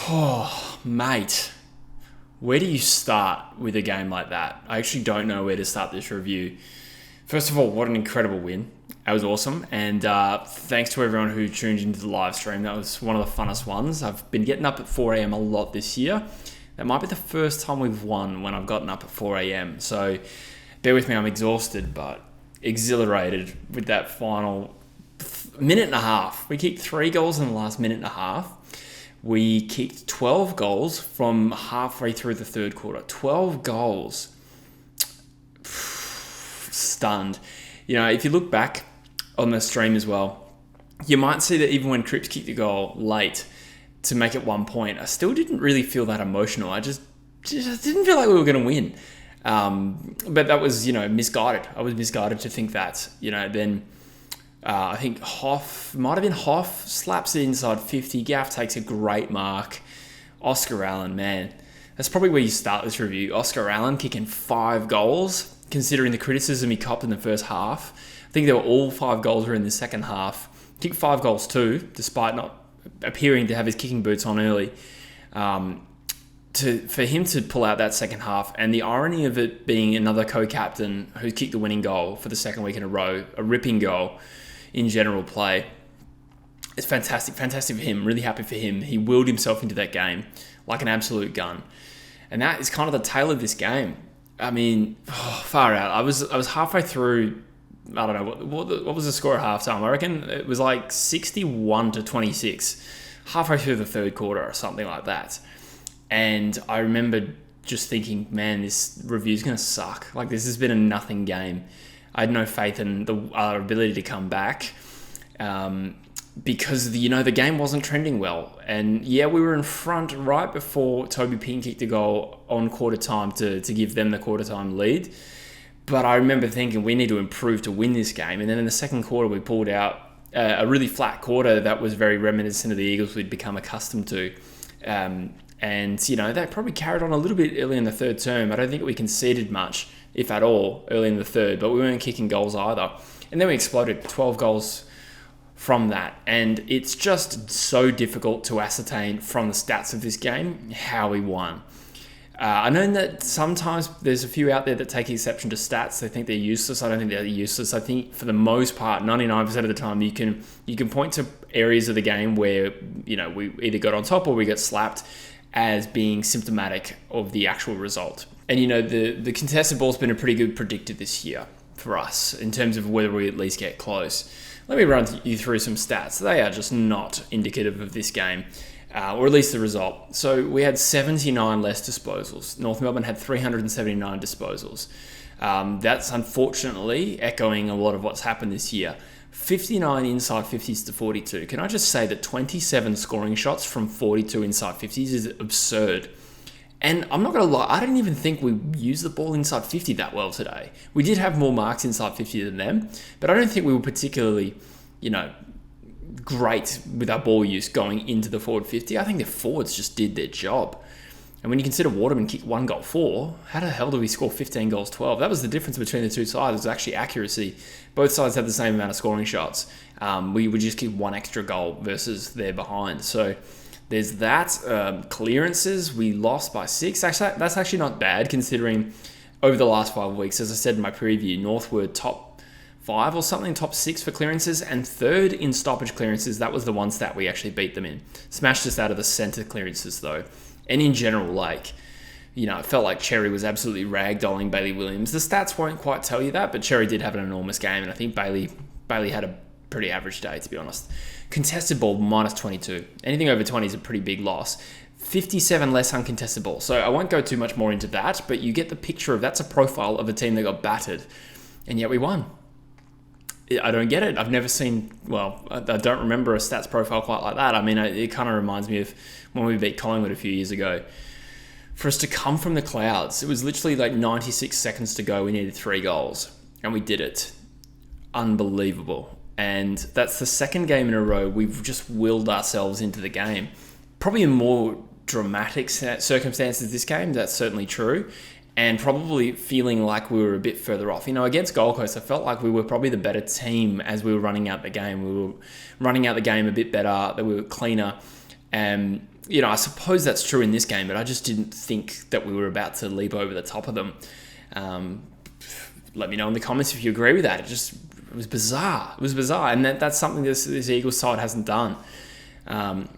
Oh, mate. Where do you start with a game like that? I actually don't know where to start this review. First of all, what an incredible win. That was awesome. And thanks to everyone who tuned into the live stream. That was one of the funnest ones. I've been getting up at 4 a.m. a lot this year. That might be the first time we've won when I've gotten up at 4 a.m. So bear with me, I'm exhausted, but exhilarated with that final minute and a half. We kicked 3 goals in the last minute and a half. We kicked 12 goals from halfway through the third quarter. 12 goals. Stunned. You know, if you look back on the stream as well, you might see that even when Cripps kicked the goal late to make it 1 point, I still didn't really feel that emotional. I just didn't feel like we were going to win. But that was, misguided. I was misguided to think that. Then I think might have been Hoff, slaps it inside 50. Gaff takes a great mark. Oscar Allen, man. That's probably where you start this review. Oscar Allen kicking 5 goals, considering the criticism he copped in the first half. I think they were all 5 goals were in the second half. Kicked 5 goals too, despite not appearing to have his kicking boots on early. For him to pull out that second half, and the irony of it being another co-captain who kicked the winning goal for the second week in a row, a ripping goal in general play. It's fantastic for him. Really happy for him. He willed himself into that game like an absolute gun. And that is kind of the tale of this game. I mean, far out. I was halfway through. I don't know what was the score at halftime. I reckon it was like 61-26, halfway through the third quarter or something like that. And I remember just thinking, man, this review's gonna suck. Like, this has been a nothing game. I had no faith in our ability to come back because the game wasn't trending well. And yeah, we were in front right before Toby Ping kicked a goal on quarter time to give them the quarter time lead. But I remember thinking we need to improve to win this game. And then in the second quarter, we pulled out a really flat quarter that was very reminiscent of the Eagles we'd become accustomed to. And that probably carried on a little bit early in the third term. I don't think we conceded much, if at all, early in the third, but we weren't kicking goals either. And then we exploded 12 goals from that. And it's just so difficult to ascertain from the stats of this game how we won. I know that sometimes there's a few out there that take exception to stats. They think they're useless. I don't think they're useless. I think for the most part, 99% of the time, you can point to areas of the game where we either got on top or we got slapped as being symptomatic of the actual result. And the contested ball's been a pretty good predictor this year for us in terms of whether we at least get close. Let me run you through some stats. They are just not indicative of this game, or at least the result. So we had 79 less disposals. North Melbourne had 379 disposals. That's unfortunately echoing a lot of what's happened this year. 59 inside 50s to 42. Can I just say that 27 scoring shots from 42 inside 50s is absurd. And I'm not going to lie, I don't even think we used the ball inside 50 that well today. We did have more marks inside 50 than them, but I don't think we were particularly, great with our ball use going into the forward 50. I think the forwards just did their job. And when you consider Waterman kicked 1 goal 4, how the hell do we score 15 goals 12? That was the difference between the two sides. It was actually accuracy. Both sides had the same amount of scoring shots. We would just kick 1 extra goal versus they're behind. So there's that. Clearances, we lost by 6. Actually, that's actually not bad considering over the last 5 weeks, as I said in my preview, North were top 5 or something, top 6 for clearances, and 3rd in stoppage clearances. That was the one stat we actually beat them in. Smashed us out of the centre clearances though. And in general, it felt like Cherry was absolutely ragdolling Bailey Williams. The stats won't quite tell you that, but Cherry did have an enormous game, and I think Bailey had a pretty average day, to be honest. Contested ball, minus 22. Anything over 20 is a pretty big loss. 57 less uncontested ball. So I won't go too much more into that, but you get the picture of that's a profile of a team that got battered, and yet we won. I don't get it. I've never seen, I don't remember a stats profile quite like that. I mean, it kind of reminds me of when we beat Collingwood a few years ago. For us to come from the clouds, it was literally like 96 seconds to go. We needed 3 goals, and we did it. Unbelievable. And that's the second game in a row we've just willed ourselves into the game. Probably in more dramatic circumstances this game, that's certainly true. And probably feeling like we were a bit further off. Against Gold Coast, I felt like we were probably the better team as we were running out the game. We were running out the game a bit better, that we were cleaner. And I suppose that's true in this game, but I just didn't think that we were about to leap over the top of them. Let me know in the comments if you agree with that. It was bizarre. It was bizarre, and that's something this Eagles side hasn't done.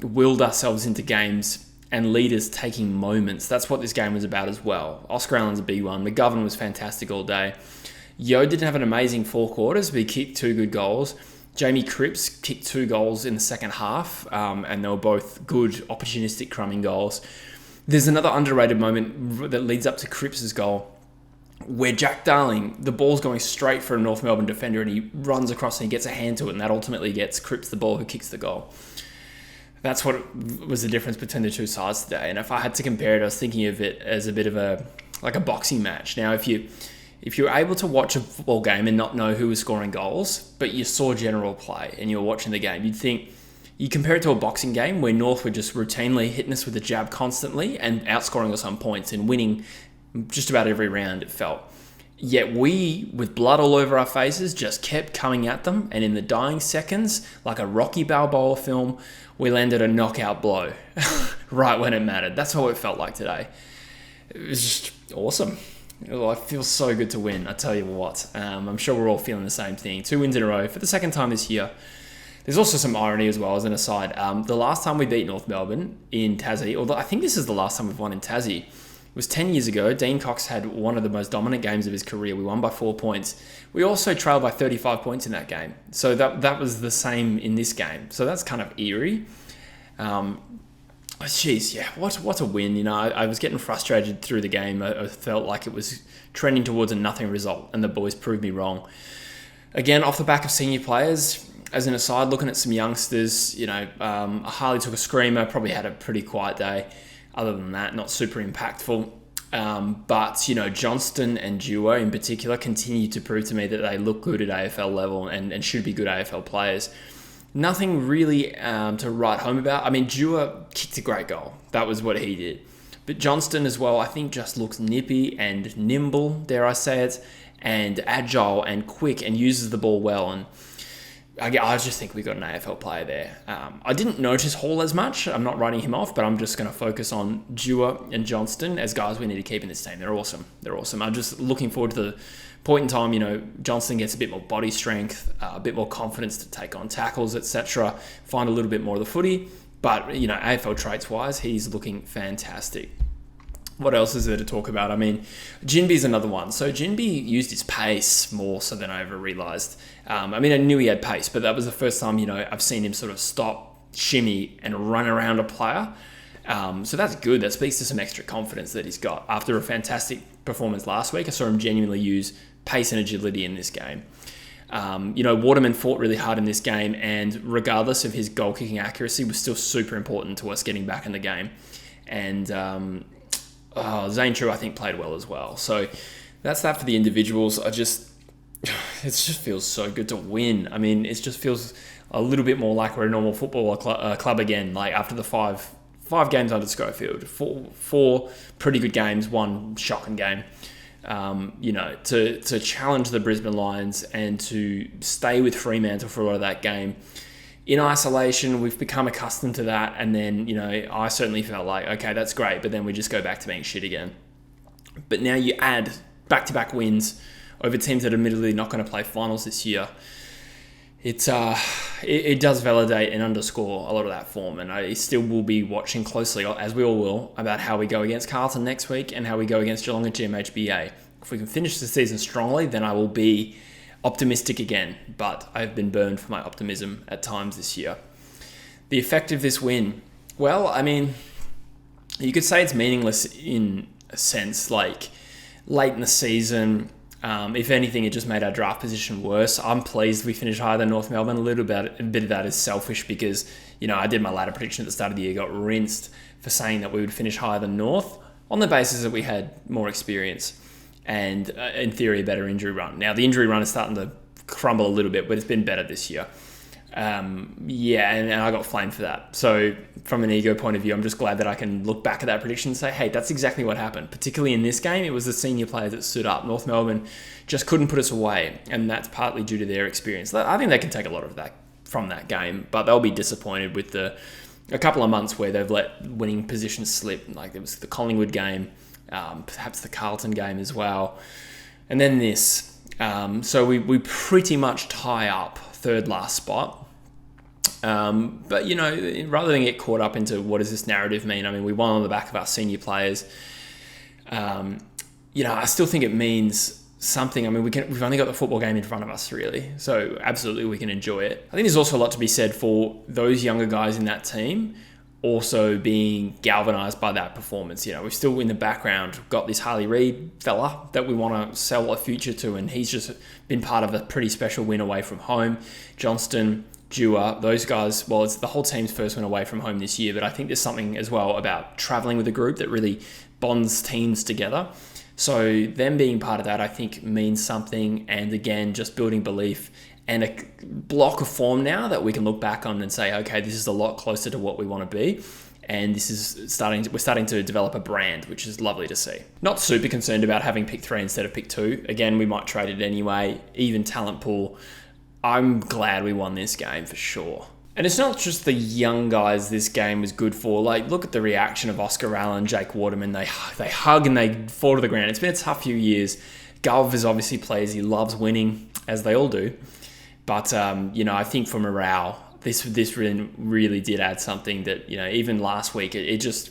Willed ourselves into games and leaders taking moments. That's what this game was about as well. Oscar Allen's a big one. McGovern was fantastic all day. Yo didn't have an amazing 4 quarters, but he kicked 2 good goals. Jamie Cripps kicked 2 goals in the second half, and they were both good, opportunistic crumbing goals. There's another underrated moment that leads up to Cripps' goal, where Jack Darling, the ball's going straight for a North Melbourne defender, and he runs across and he gets a hand to it, and that ultimately gets Cripps the ball, who kicks the goal. That's what was the difference between the two sides today. And if I had to compare it, I was thinking of it as a bit of a boxing match. Now, if you're able to watch a football game and not know who was scoring goals, but you saw general play and you were watching the game, you'd think, you compare it to a boxing game where North were just routinely hitting us with a jab constantly and outscoring us on points and winning just about every round, it felt. Yet we, with blood all over our faces, just kept coming at them, and in the dying seconds, like a Rocky Balboa film, we landed a knockout blow right when it mattered. That's what it felt like today. It was just awesome. It feels so good to win, I tell you what. I'm sure we're all feeling the same thing. 2 wins in a row for the second time this year. There's also some irony as well, as an aside. The last time we beat North Melbourne in Tassie, although I think this is the last time we've won in Tassie, it was 10 years ago. Dean Cox had one of the most dominant games of his career. We won by 4 points. We also trailed by 35 points in that game. So that was the same in this game. So that's kind of eerie. Jeez, yeah, what a win. I was getting frustrated through the game. I felt like it was trending towards a nothing result, and the boys proved me wrong. Again, off the back of senior players, as an aside, looking at some youngsters, Harley took a screamer, probably had a pretty quiet day. Other than that, not super impactful. But Johnston and Duo in particular continue to prove to me that they look good at AFL level and should be good AFL players. Nothing really to write home about. I mean, Duo kicked a great goal. That was what he did. But Johnston as well, I think, just looks nippy and nimble, dare I say it, and agile and quick and uses the ball well. And I just think we got an AFL player there. I didn't notice Hall as much. I'm not writing him off, but I'm just going to focus on Duo and Johnston as guys we need to keep in this team. They're awesome. I'm just looking forward to the point in time, Johnston gets a bit more body strength, a bit more confidence to take on tackles, etc. Find a little bit more of the footy. But, AFL traits-wise, he's looking fantastic. What else is there to talk about? I mean, Jinby's another one. So Jinby used his pace more so than I ever realised. I knew he had pace, but that was the first time, I've seen him sort of stop, shimmy, and run around a player. So that's good. That speaks to some extra confidence that he's got. After a fantastic performance last week, I saw him genuinely use pace and agility in this game. Waterman fought really hard in this game, and regardless of his goal-kicking accuracy, was still super important to us getting back in the game. And Zane True, I think, played well as well. So that's that for the individuals. It just feels so good to win. I mean, it just feels a little bit more like we're a normal football club again, like after the five games under Schofield. Four pretty good games, one shocking game. To challenge the Brisbane Lions and to stay with Fremantle for a lot of that game. In isolation, we've become accustomed to that, and then, I certainly felt like, okay, that's great, but then we just go back to being shit again. But now you add back-to-back wins over teams that are admittedly not going to play finals this year. It does validate and underscore a lot of that form, and I still will be watching closely, as we all will, about how we go against Carlton next week and how we go against Geelong at GMHBA. If we can finish the season strongly, then I will be optimistic again, but I've been burned for my optimism at times this year. The effect of this win, well, I mean, you could say it's meaningless in a sense, like late in the season. If anything, it just made our draft position worse. I'm pleased we finished higher than North Melbourne. A bit of that is selfish because, I did my ladder prediction at the start of the year, got rinsed for saying that we would finish higher than North on the basis that we had more experience and, in theory, a better injury run. Now, the injury run is starting to crumble a little bit, but it's been better this year. And I got flamed for that. So from an ego point of view, I'm just glad that I can look back at that prediction and say, hey, that's exactly what happened. Particularly in this game, it was the senior players that stood up. North Melbourne just couldn't put us away, and that's partly due to their experience. I think they can take a lot of that from that game, but they'll be disappointed with the a couple of months where they've let winning positions slip. Like there was the Collingwood game, perhaps the Carlton game as well. And then this. So we pretty much tie up third last spot. But, rather than get caught up into what does this narrative mean, I mean, we won on the back of our senior players. I still think it means something. I mean, we've only got the football game in front of us, really. So absolutely we can enjoy it. I think there's also a lot to be said for those younger guys in that team also being galvanised by that performance. We've still in the background got this Harley Reid fella that we want to sell a future to, and he's just been part of a pretty special win away from home. Johnston, Dewar, those guys, well, it's the whole team's first win away from home this year, but I think there's something as well about travelling with a group that really bonds teams together. So them being part of that, I think, means something. And again, just building belief and a block of form now that we can look back on and say, okay, this is a lot closer to what we want to be. And this is we're starting to develop a brand, which is lovely to see. Not super concerned about having pick 3 instead of pick 2. Again, we might trade it anyway. Even talent pool. I'm glad we won this game for sure. And it's not just the young guys this game was good for. Like, look at the reaction of Oscar Allen, Jake Waterman. They hug and they fall to the ground. It's been a tough few years. Gov is obviously plays. He loves winning, as they all do. But, I think for morale, this really did add something that, even last week, it just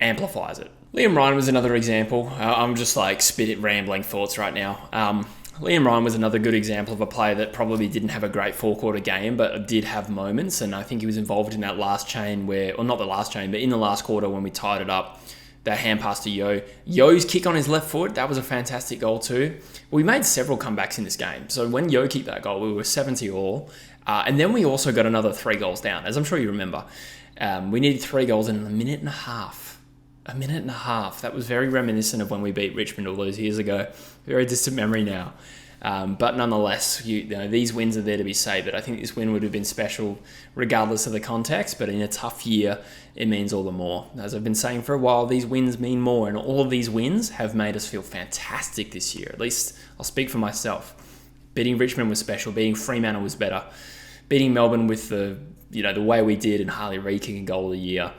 amplifies it. Liam Ryan was another example. I'm just like rambling thoughts right now. Liam Ryan was another good example of a player that probably didn't have a great four-quarter game, but did have moments, and I think he was involved in that last chain not the last chain, but in the last quarter when we tied it up, that hand pass to Yo. Yo's kick on his left foot, that was a fantastic goal too. We made several comebacks in this game, so when Yo kicked that goal, we were 70-all, and then we also got another 3 goals down, as I'm sure you remember. We needed 3 goals in a minute and a half. A minute and a half. That was very reminiscent of when we beat Richmond all those years ago. Very distant memory now. But nonetheless, these wins are there to be saved. I think this win would have been special regardless of the context. But in a tough year, it means all the more. As I've been saying for a while, these wins mean more. And all of these wins have made us feel fantastic this year. At least I'll speak for myself. Beating Richmond was special. Beating Fremantle was better. Beating Melbourne with the way we did and Harley Reid kicking goal of the year.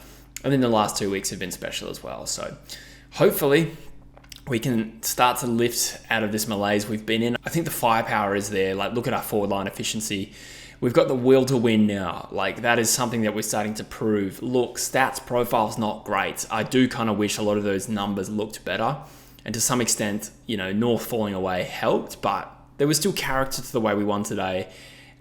And then the last 2 weeks have been special as well. So hopefully we can start to lift out of this malaise we've been in. I think the firepower is there. Like, look at our forward line efficiency. We've got the will to win now. Like, that is something that we're starting to prove. Look, stats profile's not great. I do kind of wish a lot of those numbers looked better. And to some extent, North falling away helped, but there was still character to the way we won today.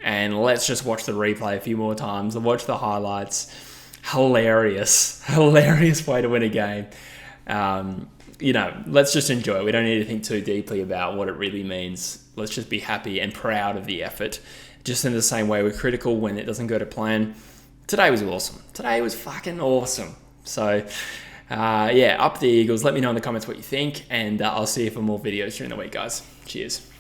And let's just watch the replay a few more times and watch the highlights. Hilarious way to win a game. Let's just enjoy it. We don't need to think too deeply about what it really means. Let's just be happy and proud of the effort. Just in the same way we're critical when it doesn't go to plan. Today was awesome. Today was fucking awesome. So, up the Eagles. Let me know in the comments what you think, and I'll see you for more videos during the week, guys. Cheers.